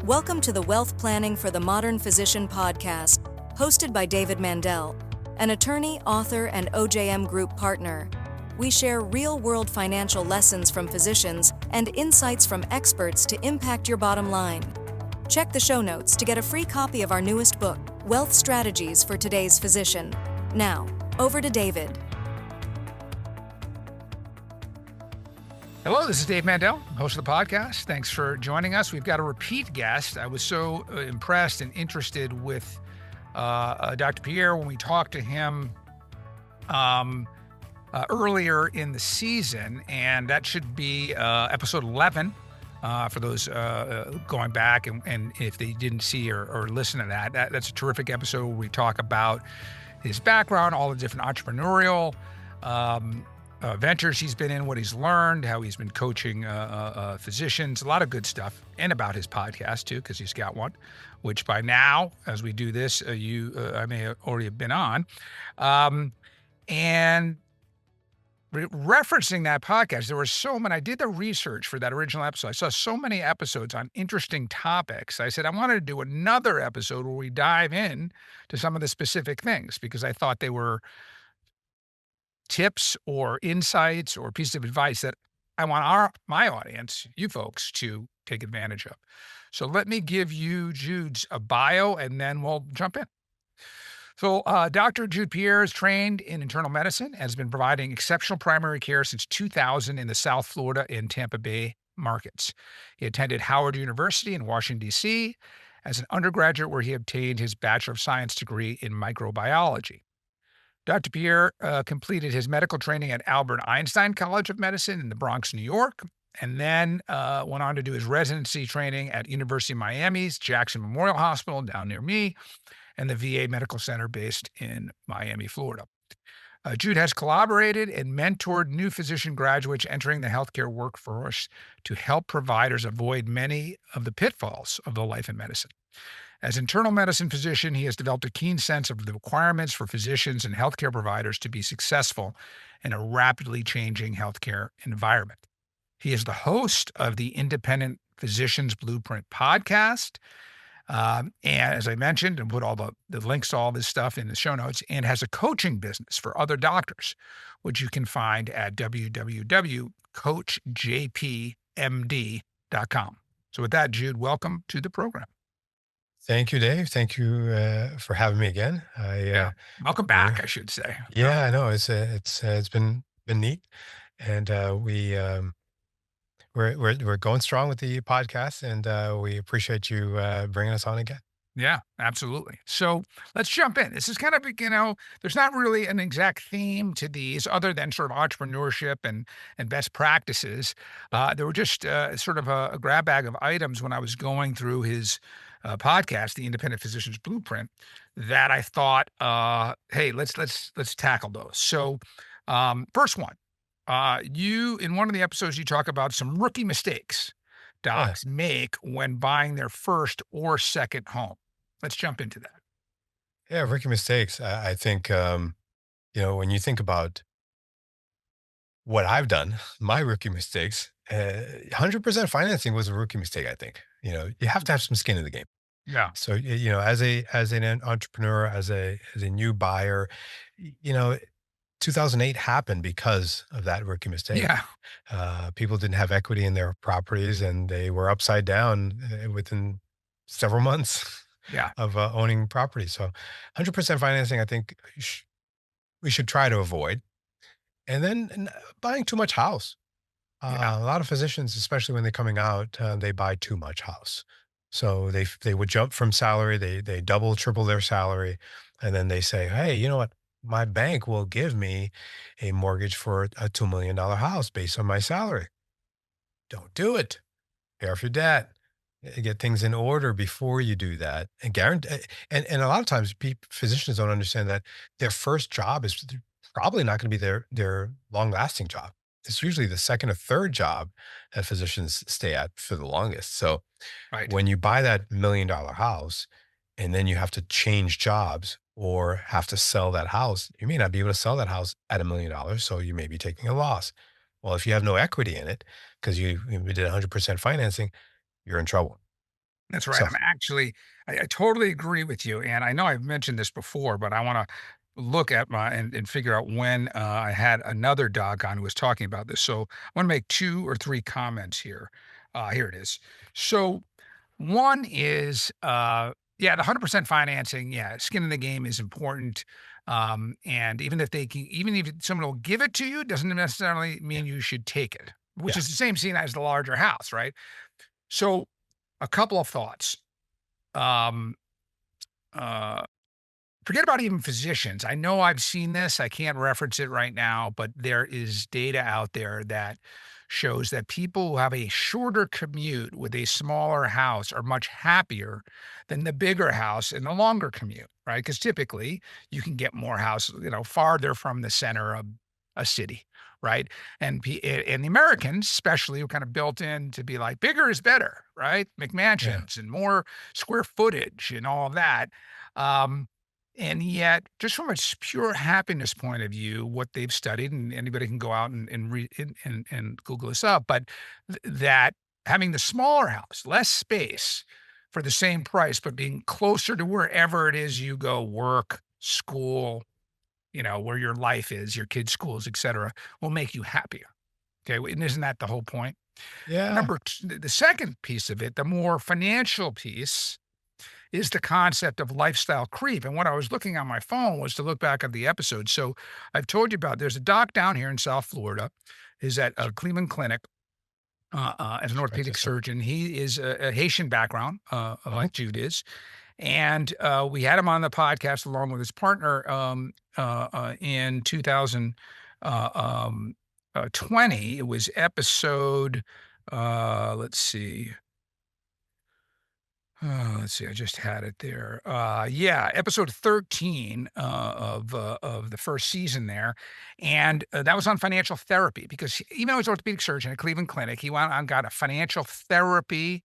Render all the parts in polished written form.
Welcome to the Wealth Planning for the Modern Physician podcast, hosted by David Mandell, an attorney, author, and OJM Group partner. We share real-world financial lessons from physicians and insights from experts to impact your bottom line. Check the show notes to get a free copy of our newest book, Wealth Strategies for Today's Physician. Now, over to David. Hello, this is Dave Mandell, host of the podcast. Thanks for joining us. We've got a repeat guest. I was so impressed and interested with Dr. Pierre when we talked to him earlier in the season, and that should be episode 11 for those going back. And if they didn't see or listen to that's a terrific episode where we talk about his background, all the different entrepreneurial ventures he's been in, what he's learned, how he's been coaching physicians, a lot of good stuff, and about his podcast too, because he's got one, which by now, as we do this, I may already have been on. And referencing that podcast, there were so many, I did the research for that original episode. I saw so many episodes on interesting topics. I said, I wanted to do another episode where we dive in to some of the specific things, because I thought they were tips or insights or pieces of advice that I want my audience, you folks, to take advantage of. So let me give you Jude's bio, and then we'll jump in. So Dr. Jude Pierre is trained in internal medicine and has been providing exceptional primary care since 2000 in the South Florida and Tampa Bay markets. He attended Howard University in Washington, D.C. as an undergraduate, where he obtained his Bachelor of Science degree in microbiology. Dr. Pierre completed his medical training at Albert Einstein College of Medicine in the Bronx, New York, and then went on to do his residency training at University of Miami's Jackson Memorial Hospital down near me, and the VA Medical Center based in Miami, Florida. Jude has collaborated and mentored new physician graduates entering the healthcare workforce to help providers avoid many of the pitfalls of the life in medicine. As internal medicine physician, he has developed a keen sense of the requirements for physicians and healthcare providers to be successful in a rapidly changing healthcare environment. He is the host of the Independent Physicians Blueprint podcast. And as I mentioned, and put all the links to all this stuff in the show notes, and has a coaching business for other doctors, which you can find at www.coachjpmd.com. So with that, Jude, welcome to the program. Thank you, Dave. Thank you for having me again. Welcome back, I should say. Yeah, I know it's been neat, and we're going strong with the podcast, and we appreciate you bringing us on again. Yeah, absolutely. So let's jump in. This is kind of, there's not really an exact theme to these other than sort of entrepreneurship and best practices. There were just sort of a grab bag of items when I was going through his podcast, the Independent Physicians Blueprint, that I thought, hey, let's tackle those. So first one, you, in one of the episodes, you talk about some rookie mistakes docs make when buying their first or second home. Let's jump into that. Yeah, rookie mistakes. I think, when you think about what I've done, my rookie mistakes, 100% financing was a rookie mistake, I think. You have to have some skin in the game. Yeah. So, as an entrepreneur, as a new buyer, 2008 happened because of that rookie mistake. Yeah. People didn't have equity in their properties, and they were upside down within several months of owning property. So 100% financing, I think we should try to avoid. And then buying too much house. A lot of physicians, especially when they're coming out, they buy too much house. So they would jump from salary, they double, triple their salary, and then they say, hey, you know what? My bank will give me a mortgage for a $2 million house based on my salary. Don't do it. Pay off your debt. Get things in order before you do that. And guarantee. And a lot of times, physicians don't understand that their first job is probably not going to be their long-lasting job. It's usually the second or third job that physicians stay at for the longest. So when you buy that $1 million house and then you have to change jobs or have to sell that house, you may not be able to sell that house at $1 million. So you may be taking a loss. Well, if you have no equity in it because you did 100% financing, you're in trouble. That's right. So I totally agree with you. And I know I've mentioned this before, but I want to look at and figure out when I had another doc on who was talking about this. So I want to make 2 or 3 comments here. Here it is. So one is, yeah, the 100% financing, yeah, skin in the game is important. And even if someone will give it to you, doesn't necessarily mean you should take it, which yeah, is the same scene as the larger house, right? So a couple of thoughts. Um, uh, Forget about even physicians. I know I've seen this. I can't reference it right now, but there is data out there that shows that people who have a shorter commute with a smaller house are much happier than the bigger house in the longer commute, right? Because typically you can get more house, farther from the center of a city, right? And the Americans, especially, were kind of built in to be like bigger is better, right? yeah, McMansions and more square footage and all of that. Um, and yet, just from a pure happiness point of view, what they've studied, and anybody can go out and read and Google this up, but that having the smaller house, less space for the same price, but being closer to wherever it is you go, work, school, where your life is, your kids' schools, et cetera, will make you happier. Okay. And isn't that the whole point? yeah. The second piece of it, the more financial piece, is the concept of lifestyle creep. And what I was looking on my phone was to look back at the episode. So I've told you about, there's a doc down here in South Florida, is at a Cleveland Clinic as an Should write orthopedic this up. surgeon. He is a Haitian background, like Jude is. And we had him on the podcast along with his partner in 2020. It was episode, let's see. Let's see. I just had it there. Yeah, episode 13 of the first season there, and that was on financial therapy because even though he's an orthopedic surgeon at Cleveland Clinic, he went on got a financial therapy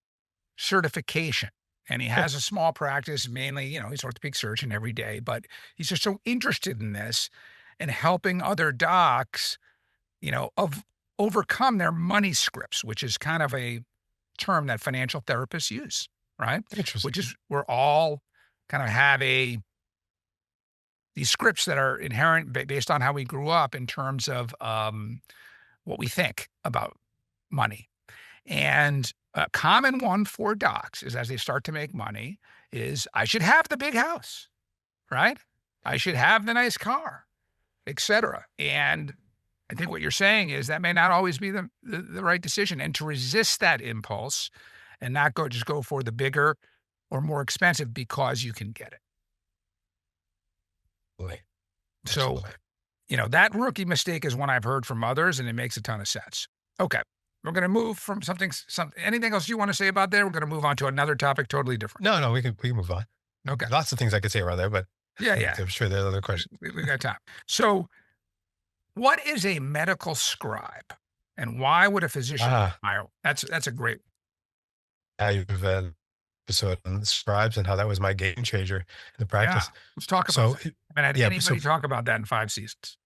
certification, and he Cool. has a small practice. Mainly, he's an orthopedic surgeon every day, but he's just so interested in this and helping other docs, of overcome their money scripts, which is kind of a term that financial therapists use, right? Which Interesting. is we're all kind of have these scripts that are inherent based on how we grew up in terms of what we think about money. And a common one for docs is as they start to make money is I should have the big house, right? I should have the nice car, etc. And I think what you're saying is that may not always be the right decision. And to resist that impulse and not go for the bigger or more expensive because you can get it. Absolutely. So, Absolutely. that rookie mistake is one I've heard from others, and it makes a ton of sense. Okay. We're going to move from anything else you want to say about there? We're going to move on to another topic totally different. No, we can move on. Okay. Lots of things I could say around there, but Yeah, yeah. I'm sure there are other questions. We got time. So, what is a medical scribe, and why would a physician Ah, hire? That's a great. you've episode on the scribes and how that was my game changer in the Yeah. practice. Let's talk about So that. I haven't had yeah, anybody talk about that in 5 seasons.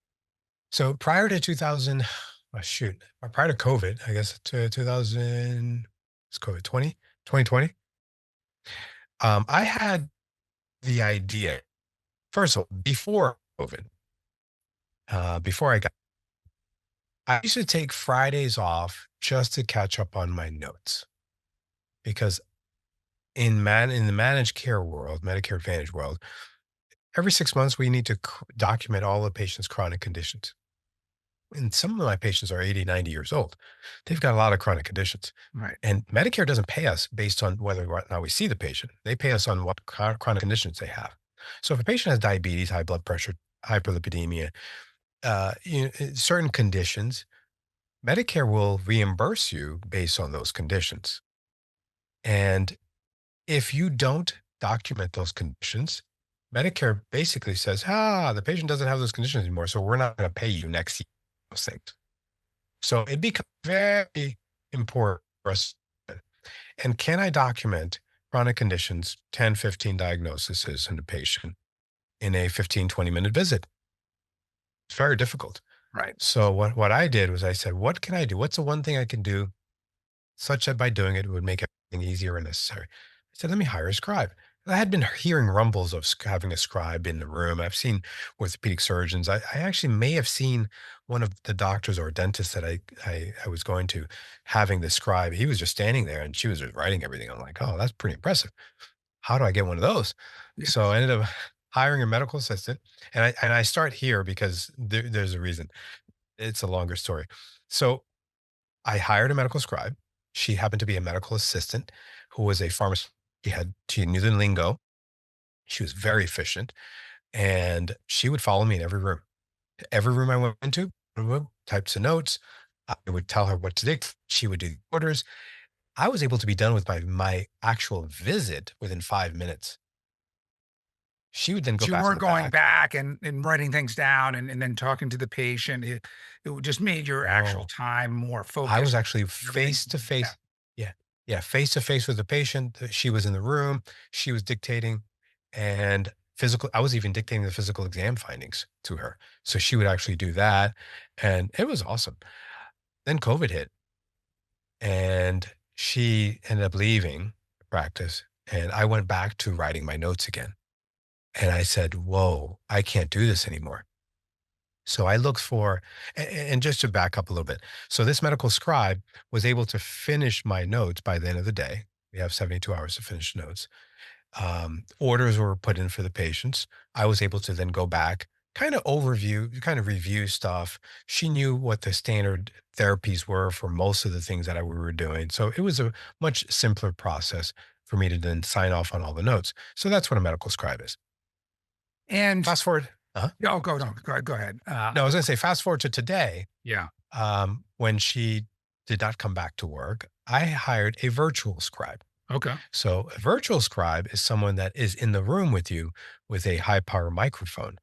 so prior to 2000, prior to COVID, I guess to 2000, it's COVID 2020. I had the idea, first of all, before COVID, before I used to take Fridays off just to catch up on my notes because in the managed care world, Medicare Advantage world, every 6 months we need to document all the patient's chronic conditions. And some of my patients are 80, 90 years old. They've got a lot of chronic conditions. Right. And Medicare doesn't pay us based on whether or not we see the patient. They pay us on what chronic conditions they have. So if a patient has diabetes, high blood pressure, hyperlipidemia, certain conditions, Medicare will reimburse you based on those conditions. And if you don't document those conditions, Medicare basically says, the patient doesn't have those conditions anymore, so we're not going to pay you next year for those things. So it becomes very important for us. And can I document chronic conditions, 10, 15 diagnoses in a patient in a 15, 20-minute visit? It's very difficult. Right. So what I did was I said, what can I do? What's the one thing I can do such that by doing it, it would make everything easier and necessary? said, let me hire a scribe. I had been hearing rumbles of having a scribe in the room. I've seen orthopedic surgeons. I actually may have seen one of the doctors or dentists that I was going to having the scribe. He was just standing there and she was just writing everything. I'm like, oh, that's pretty impressive. How do I get one of those? So Yes. I ended up hiring a medical assistant, and I start here because there's a reason. It's a longer story. So I hired a medical scribe. She happened to be a medical assistant who was a pharmacist. She knew the lingo. She was very efficient, and she would follow me in every room. Every room I went into, typed some notes. I would tell her what to do. She would do the orders. I was able to be done with my actual visit within 5 minutes. She would then go But you back in weren't the going back. back and writing things down and then talking to the patient. It just made your actual No, time more I was focused actually and everything. face to Yeah. face. Yeah. Yeah. Face to face with the patient. She was in the room. She was dictating and I was even dictating the physical exam findings to her. So she would actually do that. And it was awesome. Then COVID hit and she ended up leaving practice. And I went back to writing my notes again. And I said, whoa, I can't do this anymore. So I looked for, and just to back up a little bit. So this medical scribe was able to finish my notes by the end of the day. We have 72 hours to finish notes. Orders were put in for the patients. I was able to then go back, kind of review stuff. She knew what the standard therapies were for most of the things that we were doing. So it was a much simpler process for me to then sign off on all the notes. So that's what a medical scribe is. And Fast forward. Uh-huh. yeah, oh, no, go ahead. No, I was going to say, fast forward to today. Yeah. When she did not come back to work, I hired a virtual scribe. Okay. So a virtual scribe is someone that is in the room with you with a high power microphone.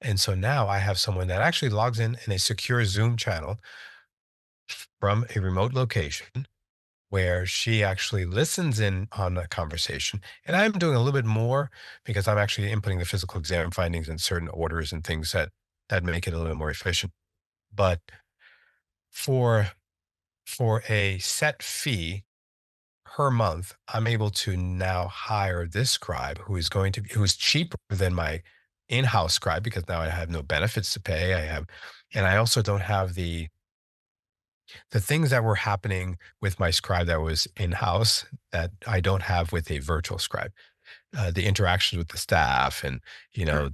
And so now I have someone that actually logs in a secure Zoom channel from a remote location where she actually listens in on the conversation. And I'm doing a little bit more because I'm actually inputting the physical exam findings in certain orders and things that make it a little bit more efficient. But for a set fee per month, I'm able to now hire this scribe who's cheaper than my in-house scribe because now I have no benefits to pay. And I also don't have the things that were happening with my scribe that was in-house that I don't have with a virtual scribe. The interactions with the staff and, Sure.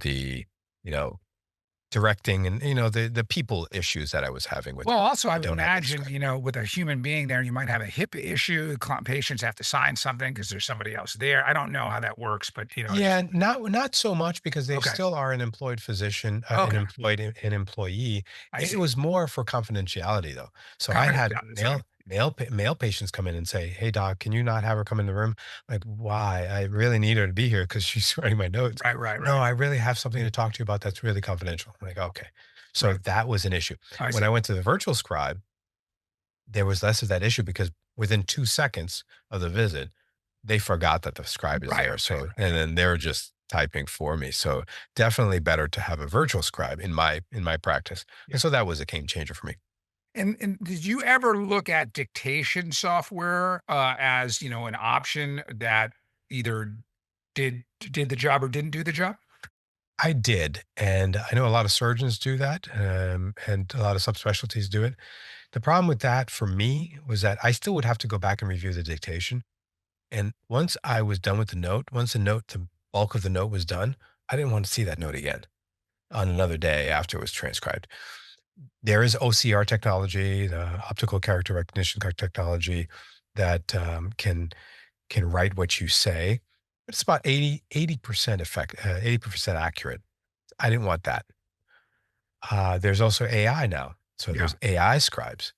you know, directing and, the people issues that I was having with, Well, also, I I would don't have with imagine, scribe. with a human being there, you might have a hip issue. Patients have to sign something because there's somebody else there. I don't know how that works, but Yeah, not so much because they okay, still are an employed physician, okay, an employee. I It see. was more for confidentiality though. So I had Confidentiality. Sorry. male patients come in and say, "Hey doc, can you not have her come in the room?" Like, "Why? I really need her to be here because she's writing my notes." Right, right, "No, right, I really have something to talk to you about that's really confidential." I'm like, "Okay." So right. that was an issue. I When see. I went to the virtual scribe, there was less of that issue because within 2 seconds of the visit, they forgot that the scribe is Right, there. right, So right. and then they're just typing for me. So definitely better to have a virtual scribe in my practice. Yeah. And so that was a game changer for me. And did you ever look at dictation software as an option that either did the job or didn't do the job? I did. And I know a lot of surgeons do that, and a lot of subspecialties do it. The problem with that for me was that I still would have to go back and review the dictation. And once I was done with the bulk of the note was done, I didn't want to see that note again on another day after it was transcribed. There is OCR technology, the optical character recognition technology that can write what you say. It's about 80% 80% accurate. I didn't want that. There's also AI now. So Yeah. there's AI scribes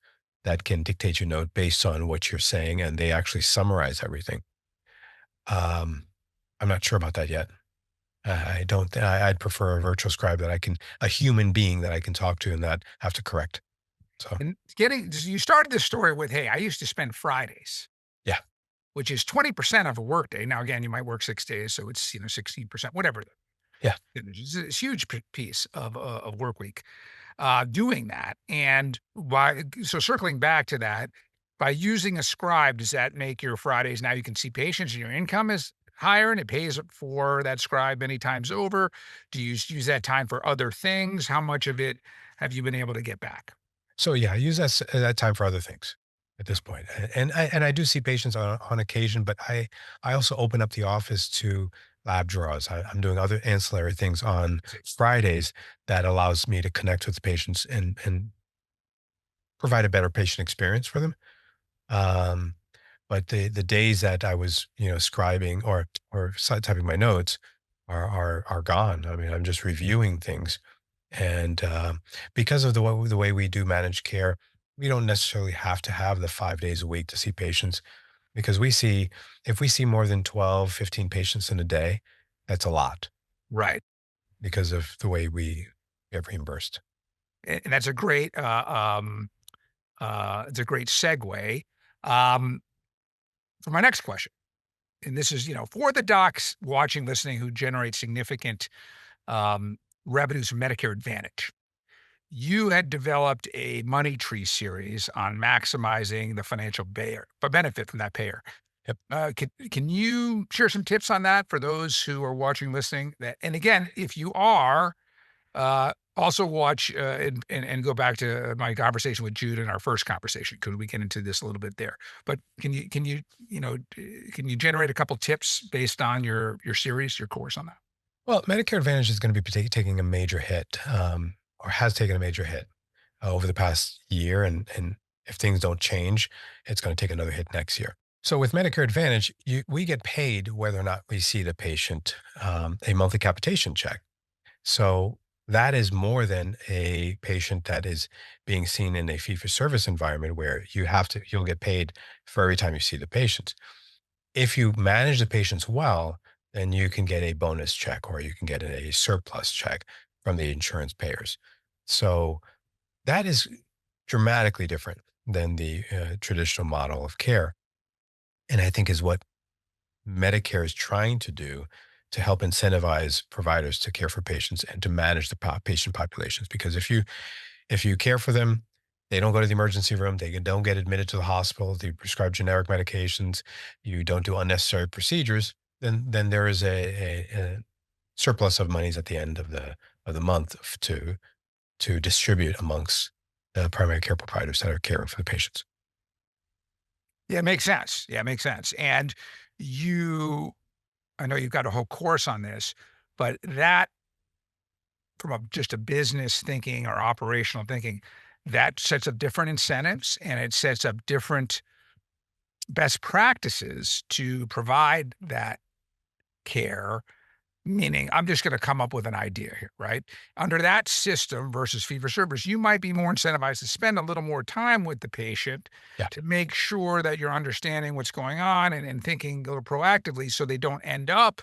that can dictate your note based on what you're saying, and they actually summarize everything. Um, I'm not sure about that yet. I don't. I'd prefer a virtual scribe a human being that I can talk to and not have to correct. So And you started this story with, hey, I used to spend Fridays, yeah, which is 20% of a work day. Now, again, you might work 6 days, so it's 16%, whatever. yeah. It's a huge piece of work week. Doing that, and why? So circling back to that, by using a scribe, does that make your Fridays now you can see patients and your income is higher and it pays for that scribe many times over? Do you use that time for other things? How much of it have you been able to get back? So yeah, I use that time for other things at this point. And I do see patients on occasion, but I also open up the office to lab draws. I'm doing other ancillary things on Fridays that allows me to connect with the patients and provide a better patient experience for them. Um, but the days that I was, scribing or typing my notes are gone. I mean, I'm just reviewing things, and because of the way we do manage care, we don't necessarily have to have the 5 days a week to see patients because if we see more than 12, 15 patients in a day, that's a lot Right. because of the way we get reimbursed. And that's a great, it's a great segue, um, for my next question. And this is, for the docs watching, listening, who generate significant, um, revenues from Medicare Advantage. You had developed a money tree series on maximizing the financial benefit from that payer. Yep. Can you share some tips on that for those who are watching, listening? And again, if you are, also watch and go back to my conversation with Jude in our first conversation. Could we get into this a little bit there? But can you generate a couple tips based on your series, your course on that? Well, Medicare Advantage is going to be taking a major hit, or has taken a major hit over the past year, and if things don't change, it's going to take another hit next year. So with Medicare Advantage, we get paid whether or not we see the patient a monthly capitation check. So that is more than a patient that is being seen in a fee-for-service environment where you'll get paid for every time you see the patient. If you manage the patients well, then you can get a bonus check or you can get a surplus check from the insurance payers. So that is dramatically different than the traditional model of care. And I think is what Medicare is trying to do to help incentivize providers to care for patients and to manage the patient populations. Because if you care for them, they don't go to the emergency room, they don't get admitted to the hospital, they prescribe generic medications, you don't do unnecessary procedures, then there is a surplus of monies at the end of the month to distribute amongst the primary care providers that are caring for the patients. Yeah, it makes sense. Yeah, it makes sense. And you I know you've got a whole course on this, but that from just a business thinking or operational thinking, that sets up different incentives and it sets up different best practices to provide that care. Meaning, I'm just going to come up with an idea here, right? Under that system versus fee for service, you might be more incentivized to spend a little more time with the patient Yeah. to make sure that you're understanding what's going on and thinking a little proactively so they don't end up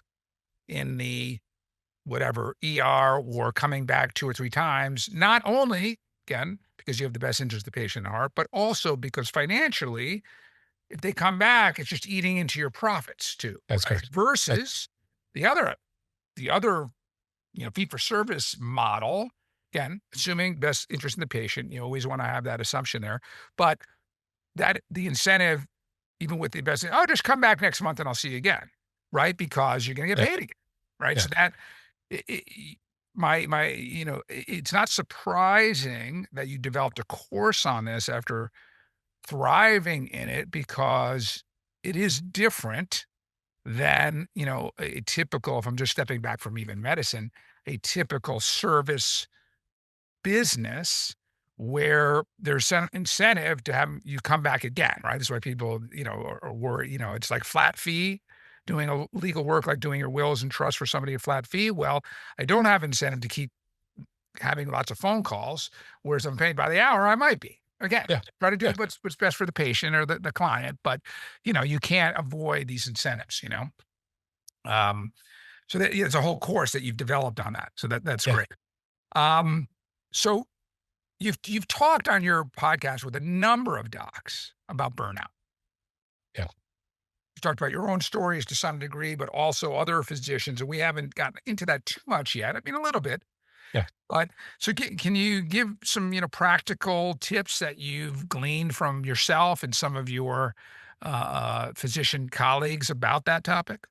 in the whatever ER or coming back 2 or 3 times, not only, again, because you have the best interest of the patient at heart, but also because financially, if they come back, it's just eating into your profits too, That's right? correct. Versus the other, fee for service model, again, assuming best interest in the patient, you always want to have that assumption there. But that the incentive, even with the best, oh, just come back next month and I'll see you again, right? Because you're going to get Yeah. paid again, right? Yeah. So that it's not surprising that you developed a course on this after thriving in it because it is different than, a typical, if I'm just stepping back from even medicine, a typical service business where there's some incentive to have you come back again, right? That's why people, are worried, it's like flat fee, doing a legal work, like doing your wills and trusts for somebody a flat fee. Well, I don't have incentive to keep having lots of phone calls, whereas I'm paid by the hour, I might be. Again, Yeah. try to do Yeah. what's best for the patient or the client, but you can't avoid these incentives. Um, so that it's a whole course that you've developed on that. So that's Yeah. great. Um, so you've talked on your podcast with a number of docs about burnout. Yeah. You talked about your own stories to some degree, but also other physicians, and we haven't gotten into that too much yet. I mean, a little bit. Yeah. But so can you give some, practical tips that you've gleaned from yourself and some of your physician colleagues about that topic?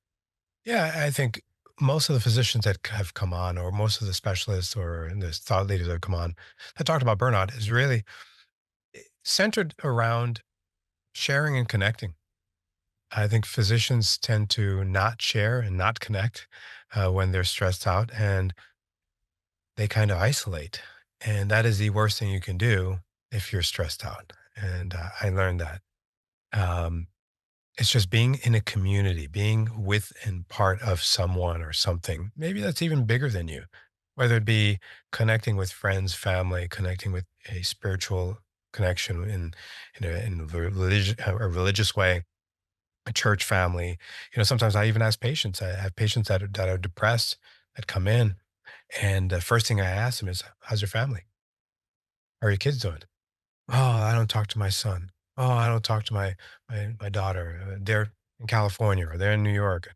Yeah, I think most of the physicians that have come on, or most of the specialists or the thought leaders that have come on that talked about burnout is really centered around sharing and connecting. I think physicians tend to not share and not connect when they're stressed out, and they kind of isolate. And that is the worst thing you can do if you're stressed out. And I learned that. Um, it's just being in a community, being with and part of someone or something. Maybe that's even bigger than you, whether it be connecting with friends, family, connecting with a spiritual connection in a religious way, a church family. Sometimes I even ask patients. I have patients that are depressed that come in, and the first thing I ask them is, "How's your family? How are your kids doing?" "Oh, I don't talk to my son. Oh, I don't talk to my daughter. They're in California or they're in New York."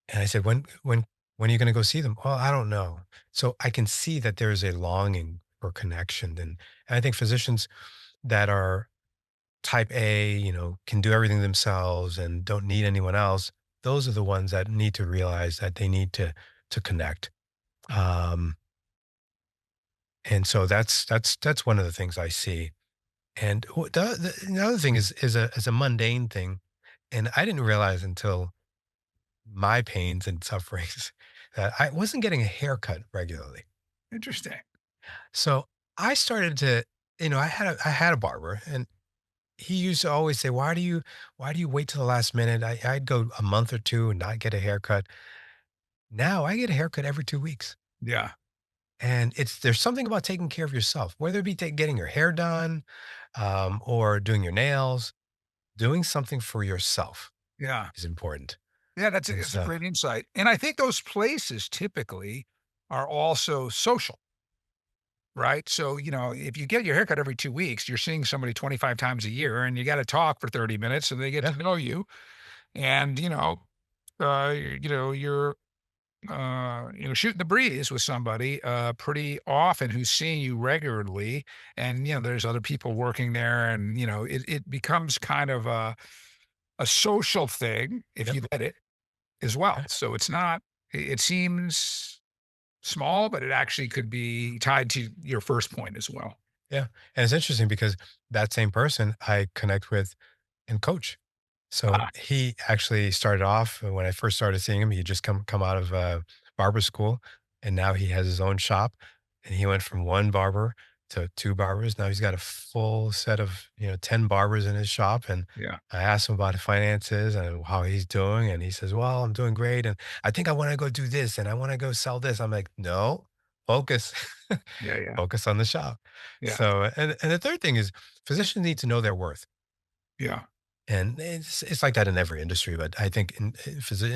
And I said, when are you going to go see them?" "Well, I don't know." So I can see that there is a longing for connection, and I think physicians that are type A, can do everything themselves and don't need anyone else, those are the ones that need to realize that they need to connect. Um, and so that's one of the things I see. And the other thing is a mundane thing, and I didn't realize until my pains and sufferings that I wasn't getting a haircut regularly. Interesting. So I started to, I had a barber, and he used to always say, "Why do you wait till the last minute?" I'd go a month or two and not get a haircut. Now I get a haircut every 2 weeks. Yeah. And there's something about taking care of yourself, whether it be getting your hair done, or doing your nails, doing something for yourself Yeah. is important. Yeah, And it's a so, great insight. And I think those places typically are also social, right? So, if you get your haircut every 2 weeks, you're seeing somebody 25 times a year and you got to talk for 30 minutes and they get yeah, to know you. And, you're shooting the breeze with somebody pretty often who's seeing you regularly. And, there's other people working there and, it becomes kind of a social thing if yep, you let it as well. yeah, So it's not, it seems small, but it actually could be tied to your first point as well. yeah. And it's interesting because that same person I connect with and coach. So Ah, he actually started off when I first started seeing him. He had just come out of barber school, and now he has his own shop. And he went from one barber to two barbers. Now he's got a full set of 10 barbers in his shop. And yeah. I asked him about his finances and how he's doing, and he says, "Well, I'm doing great, and I think I want to go do this, and I want to go sell this." I'm like, "No, focus, Yeah. Yeah. focus on the shop." Yeah. So, and the third thing is physicians need to know their worth. Yeah. And it's like that in every industry, but I think in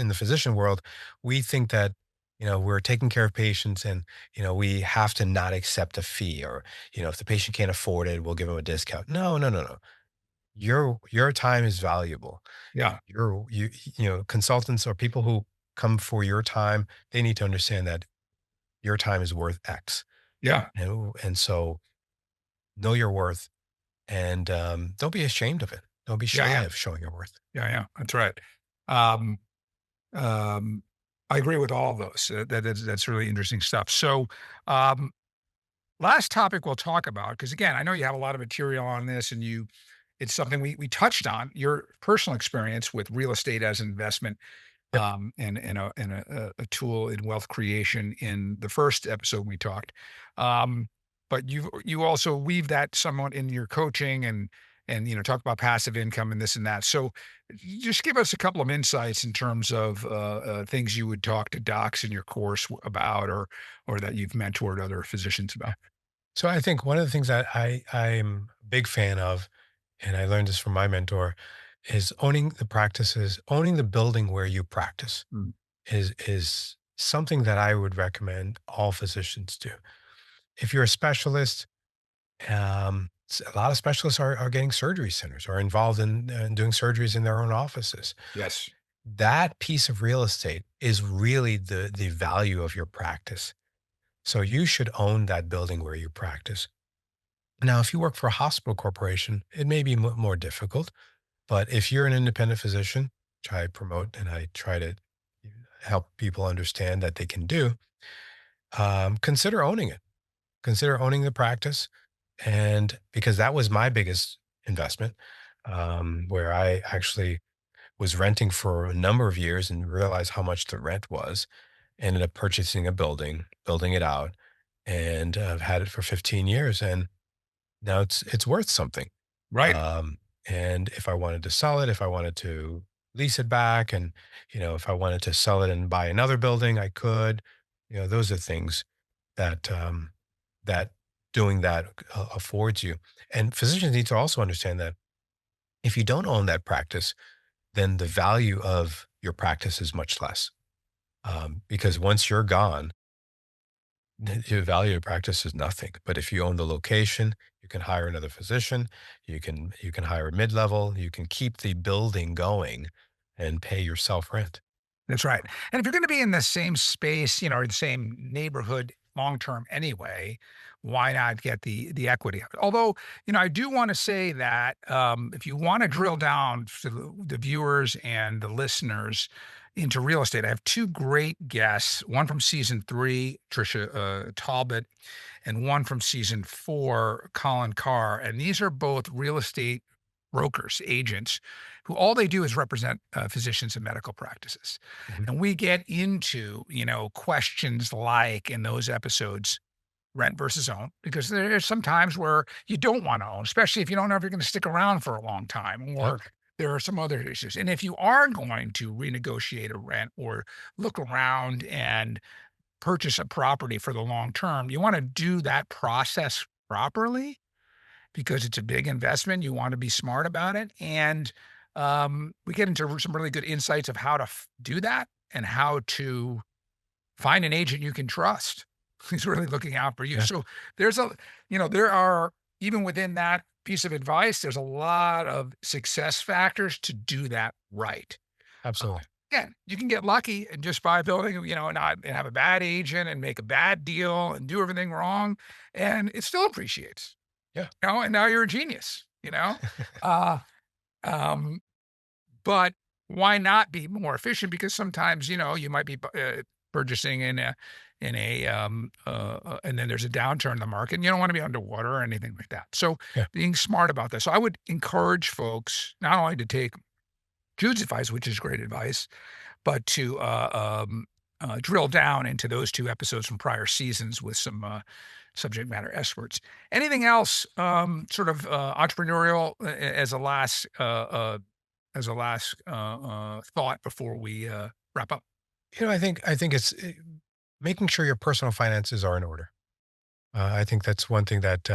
the physician world, we think that, we're taking care of patients, and, we have to not accept a fee, or, if the patient can't afford it, we'll give them a discount. No, no, no, no. Your time is valuable. Yeah. Consultants or people who come for your time, they need to understand that your time is worth X. Yeah. And so know your worth, and don't be ashamed of it. Don't be Yeah. shy Yeah. of showing your worth. Yeah. Yeah. That's right. Um, um, I agree with all of those. That's really interesting stuff. So, um, last topic we'll talk about, because again, I know you have a lot of material on this, and it's something we touched on your personal experience with real estate as an investment, Yep. and a tool in wealth creation in the first episode we talked. Um, but you also weave that somewhat in your coaching and talk about passive income and this and that. So just give us a couple of insights in terms of things you would talk to docs in your course about, or that you've mentored other physicians about. So I think one of the things that I'm a big fan of, and I learned this from my mentor, is owning the building where you practice Mm. is something that I would recommend all physicians do. If you're a specialist, a lot of specialists are getting surgery centers or involved in doing surgeries in their own offices. Yes. That piece of real estate is really the value of your practice. So you should own that building where you practice. Now, if you work for a hospital corporation, it may be more difficult. But if you're an independent physician, which I promote and I try to help people understand that they can do, consider owning it. Consider owning the practice. And because that was my biggest investment, where I actually was renting for a number of years and realized how much the rent was, ended up purchasing a building, building it out, and I've had it for 15 years. And now it's worth something. Right. And if I wanted to sell it, if I wanted to lease it back, and if I wanted to sell it and buy another building, I could. Those are things that that doing that affords you. And physicians need to also understand that if you don't own that practice, then the value of your practice is much less. Because once you're gone, your value of practice is nothing. But if you own the location, you can hire another physician, you can hire a mid-level, you can keep the building going and pay yourself rent. That's right. And if you're going to be in the same space, or the same neighborhood long term anyway, why not get the equity of it? Although, I do want to say that if you want to drill down for the viewers and the listeners into real estate, I have two great guests, one from season 3, Trisha Talbot, and one from season 4, Colin Carr. And these are both real estate brokers, agents, who all they do is represent physicians and medical practices. Mhm. And we get into, questions like in those episodes, rent versus own, because there's some times where you don't want to own, especially if you don't know if you're going to stick around for a long time, or Yep. there are some other issues. And if you are going to renegotiate a rent or look around and purchase a property for the long term, you want to do that process properly because it's a big investment. You want to be smart about it. And we get into some really good insights of how to do that and how to find an agent you can trust who's really looking out for you. Yeah. So there's there are, even within that piece of advice, there's a lot of success factors to do that right. Absolutely. Again, you can get lucky and just buy a building, and have a bad agent and make a bad deal and do everything wrong, and it still appreciates. Yeah. And now you're a genius. Uh, um, but why not be more efficient? Because sometimes, you might be purchasing and then there's a downturn in the market and you don't want to be underwater or anything like that. So Yeah. being smart about this. So I would encourage folks not only to take Jude's advice, which is great advice, but to drill down into those 2 episodes from prior seasons with some subject matter experts. Anything else, sort of entrepreneurial as a last thought before we wrap up? I think it's making sure your personal finances are in order. I think that's one thing that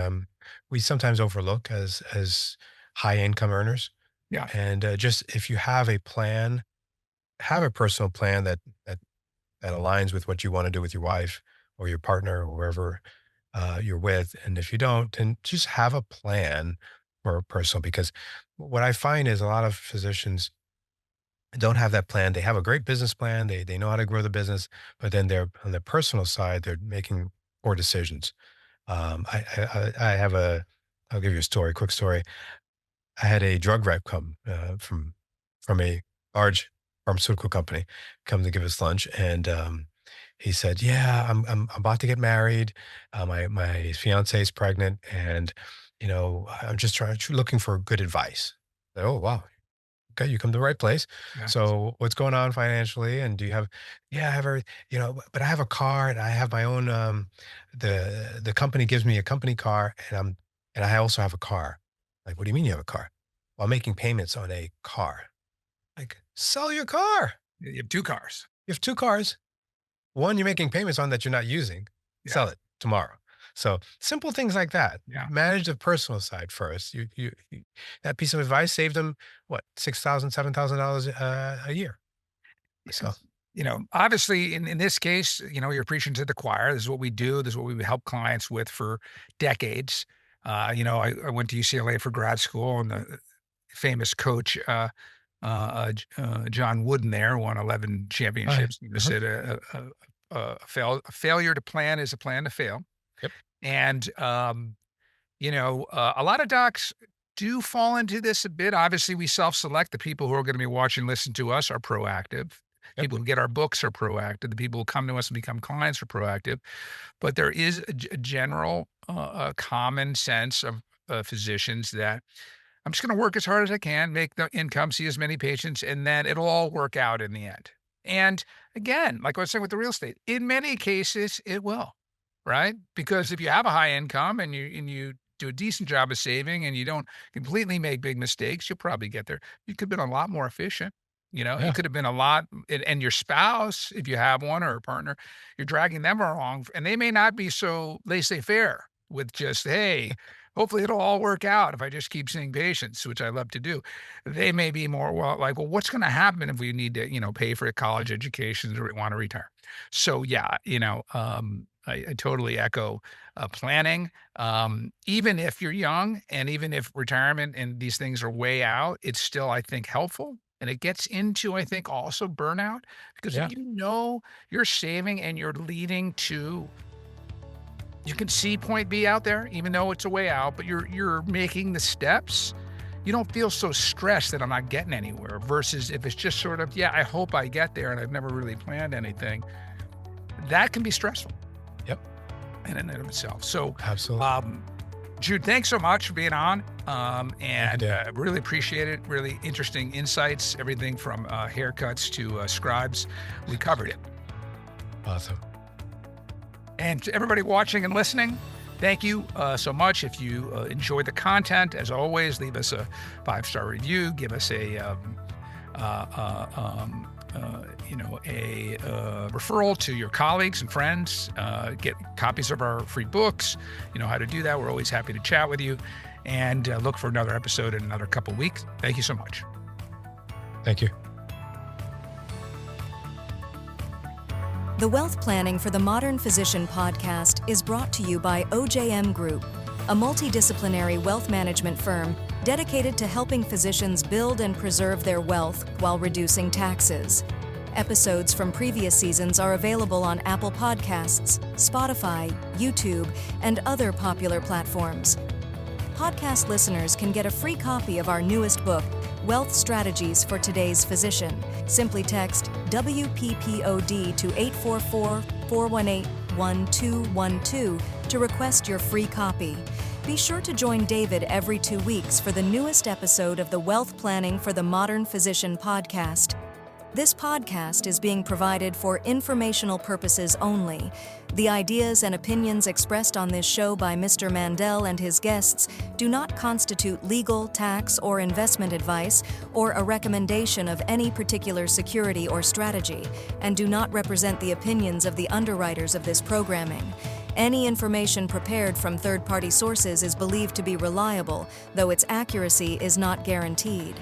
we sometimes overlook as high income earners. Yeah. And just if you have a plan, have a personal plan that aligns with what you want to do with your wife or your partner or wherever you're with. And if you don't, then just have a plan for personal. Because what I find is a lot of physicians don't have that plan. They have a great business plan. They know how to grow the business, but then they're on the personal side, they're making poor decisions. I have I'll give you a story, quick story. I had a drug rep come from a large pharmaceutical company come to give us lunch, and he said, "Yeah, I'm about to get married. My fiance is pregnant, and I'm just looking for good advice." Oh wow, okay, you come to the right place. Yeah. So what's going on financially? And do you have, yeah, I have but I have a car and I have my own, the company gives me a company car and I also have a car. Like, what do you mean you have a car? Well, I'm making payments on a car. Like, sell your car. You have 2 cars. You have 2 cars. One you're making payments on that you're not using. Yeah. Sell it tomorrow. So simple things like that. Yeah. Manage the personal side first. That piece of advice saved them what, $6,000, $7,000 a year. So Obviously in this case, you're preaching to the choir. This is what we do. This is what we help clients with for decades. I went to UCLA for grad school, and the famous coach, John Wooden there won 11 all right. championships. He said a a failure to plan is a plan to fail. Yep. And, a lot of docs do fall into this a bit. Obviously, we self-select. The people who are going to be watching, listen to us are proactive. Yep. People who get our books are proactive. The people who come to us and become clients are proactive. But there is a general, common sense of physicians that I'm just going to work as hard as I can, make the income, see as many patients, and then it'll all work out in the end. And again, like I was saying with the real estate, in many cases, it will, right? Because if you have a high income and you do a decent job of saving and you don't completely make big mistakes, you'll probably get there. You could have been a lot more efficient. Yeah. It could have been a lot, and your spouse, if you have one or a partner, you're dragging them along, and they may not be so laissez-faire with just, hey, hopefully it'll all work out if I just keep seeing patients, which I love to do. They may be more, well, what's going to happen if we need to, pay for a college education or want to retire? So yeah, I totally echo planning. Even if you're young and even if retirement and these things are way out, it's still, I think, helpful. And it gets into, I think, also burnout because Yeah. if you're saving and you're leading to, you can see point B out there, even though it's a way out, but you're making the steps. You don't feel so stressed that I'm not getting anywhere versus if it's just sort of, yeah, I hope I get there and I've never really planned anything. That can be stressful. Yep. In and of itself. So, Absolutely. Jude, thanks so much for being on. And Yeah. really appreciate it. Really interesting insights, everything from haircuts to scribes. We covered it. Awesome. And to everybody watching and listening, thank you so much. If you enjoyed the content, as always, leave us a 5-star review. Give us a referral to your colleagues and friends. Get copies of our free books. You know how to do that. We're always happy to chat with you. And look for another episode in another couple weeks. Thank you so much. Thank you. The Wealth Planning for the Modern Physician podcast is brought to you by OJM Group, a multidisciplinary wealth management firm dedicated to helping physicians build and preserve their wealth while reducing taxes. Episodes from previous seasons are available on Apple Podcasts, Spotify, YouTube, and other popular platforms. Podcast listeners can get a free copy of our newest book, Wealth Strategies for Today's Physician. Simply text WPPOD to 844-418-1212 to request your free copy. Be sure to join David every 2 weeks for the newest episode of the Wealth Planning for the Modern Physician podcast. This podcast is being provided for informational purposes only. The ideas and opinions expressed on this show by Mr. Mandell and his guests do not constitute legal, tax, or investment advice or a recommendation of any particular security or strategy, and do not represent the opinions of the underwriters of this programming. Any information prepared from third-party sources is believed to be reliable, though its accuracy is not guaranteed.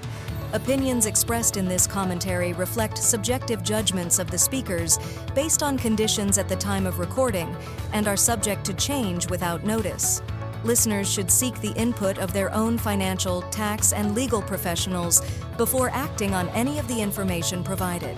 Opinions expressed in this commentary reflect subjective judgments of the speakers based on conditions at the time of recording and are subject to change without notice. Listeners should seek the input of their own financial, tax, and legal professionals before acting on any of the information provided.